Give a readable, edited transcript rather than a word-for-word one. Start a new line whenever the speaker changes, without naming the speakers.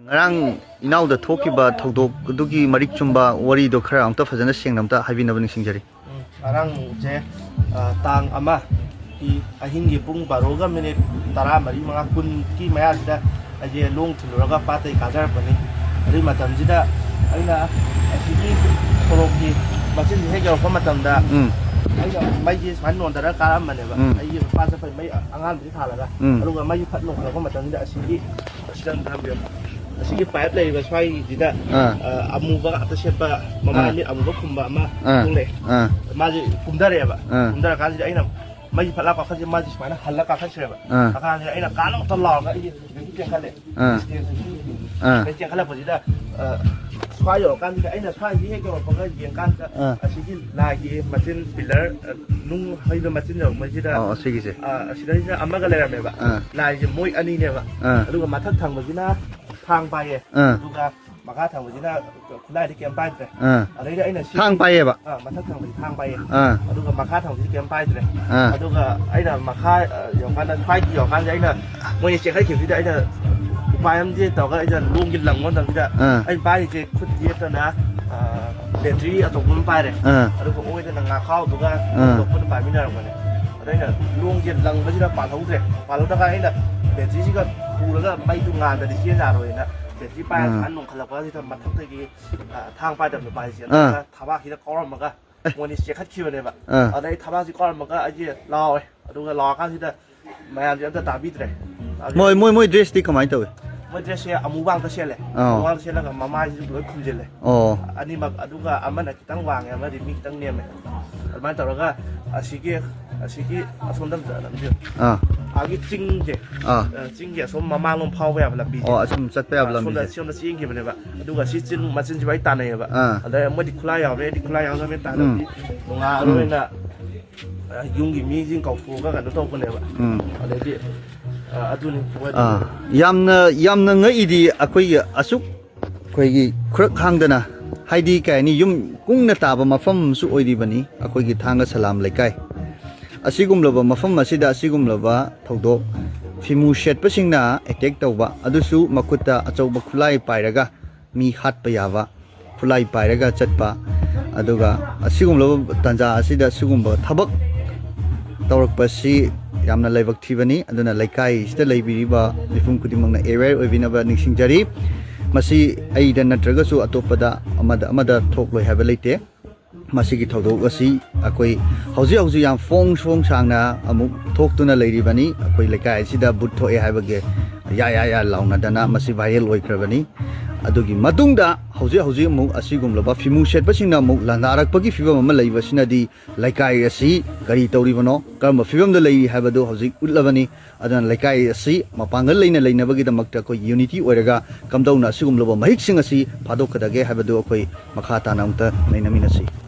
ngarang inaw da thokiba thodok dugi marik chumba wari do khara amta fajana sengnamta habinaba ningsingjari
ngarang je tang ama ki ahingi pung baroga minute tara mari mga kun ki maya sida aje long thuluraga patai kajar pani ari matam jida aina asigi thoroki machin hege ko matam da aina mai ji san non dara karam mane ba ai pa sa pai mai angan bi thalaga aruga mai phat no ko matam jida asigi sidang thambiyo asigi pipe lay ba swai jida amuba ata sepa mama ni amuba kumba ma tule maji kumdare ba kumdara kan jida aina mai phala ka khaji maji mana halla ka khasre ba akan jida aina kanang talla ga ai jeng khale jeng khale pa jida swai yo kan jida aina swai hi ke ba ga jeng kan asigi lagi machin pillar nung haiba machin yo mai jida
asigi se
asida amaga lerame ba lagi moi ani ne ba aduga mathak thang ba jina thang paye duga maka thang bujina khulai di kem pai tre adai aina
thang paye ba
mathak thang bujina thang paye aduga maka thang bujina kem pai tre aduga aina maka yokan da phai ki yokan aina moi che khai ki da aina upayam je tawga aina lungin lang mon dang da ai pai je khut je ta na battery atopun pai re aduga oi da nga khau duga atopun pai mina rang ne aina lungin lang bujina pa thau tre pa lo da ka aina battery ji ga pulaga mai tu ngan da di chen na roi na battery pai an nong khala pa ji ta mathak ta gi thang pai da pai ji na thaba ki da kor ma ga moni che khat khiu ne ba adai thaba ji kor ma ga aji law aduga law kan ji da mayam ji da ta bi tre
moi dress ti kamai tawe
moi dress ya amu bang ta sele wang sele ga mama ji loi khum jele ani mak aduga amana kitang wang ya ma di mi kitang ne me alman tawga asigi asondam da namju agi chingje chingje som mamang lom phau ba la bi
asum chat pa la bi
som da ching ki bane ba aduga si chin machin ji bai ta ne ba ada mo di khula ya be ga me ta da bi nga ro na yung gi mi jing kau fu ga to ko ne ba ada di aduni
yamna ngai di akoi asuk khoi gi khrak khangdana haidi kai ni yum kungna taba mafam su oidi bani akoi gi thanga salam laikai asigumlaba mafam asida asigumlaba thodok fimu shetpa singna attack tawba adusu makuta achauba khulai pairaga mi hatpa yaba khulai pairaga chatpa aduga asigumlaba tanja asida sigumba thabak tawrakpa si yamna laibak thibani aduna laikai sida laibiriba mifum kudimangna aware oibinaba ningsingjari masi aida natragasu atopada amada thokloi haba leite masigi thodok asi akoi hauji yam fong sangna amuk thoktuna leiribani akoi lekai sida but thoe habage ya launa dana masi viral oikrabani adugi matungda hauji mu asigumlaba fimu setbasingna mu lanarakpagi fibam ama leibasinadi lekai asi gari tawribano karma fibam da leiri habado hauji utlabani adan lekai asi mapangal leinabagi damakta ko unity oiraga kamdauna asigumlaba mahik sing asi phadokadage habado akoi makha tanamta nainaminasi